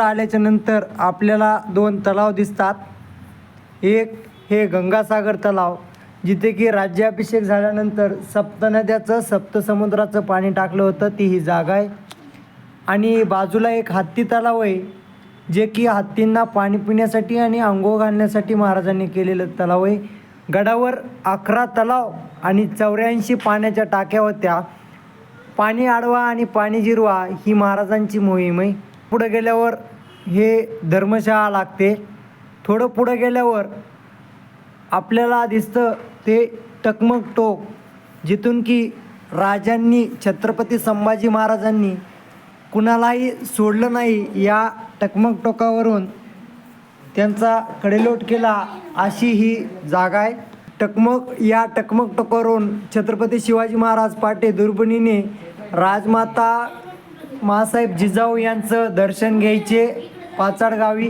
आल्याच्या नंतर आपल्याला दोन तलाव दिसतात. एक हे गंगासागर तलाव, जिथे की राज्याभिषेक झाल्यानंतर सप्तनद्याचं सप्तसमुद्राचं पाणी टाकलं होतं, ती ही जागा आहे. आणि बाजूला एक हत्ती तलाव आहे, जे की हत्तींना पाणी पिण्यासाठी आणि अंघोळ घालण्यासाठी महाराजांनी केलेलं तलाव आहे. गडावर 11 तलाव आणि 84 पाण्याच्या टाक्या होत्या. पाणी अडवा आणि पाणी जिरवा ही महाराजांची मोहीम आहे. पुढं गेल्यावर हे धर्मशाळा लागते. थोडं पुढं गेल्यावर आपल्याला दिसतं ते टकमक टोक, जिथून की राजांनी, छत्रपती संभाजी महाराजांनी कुणालाही सोडलं नाही. या टकमक टोकावरून त्यांचा कडेलोट केला, अशी ही जागा आहे. या टकमक टोकावरून छत्रपती शिवाजी महाराज पाटे दुर्बिणीने राजमाता माँसाहेब जिजाऊ यांचं दर्शन घ्यायचे पाचाड गावी.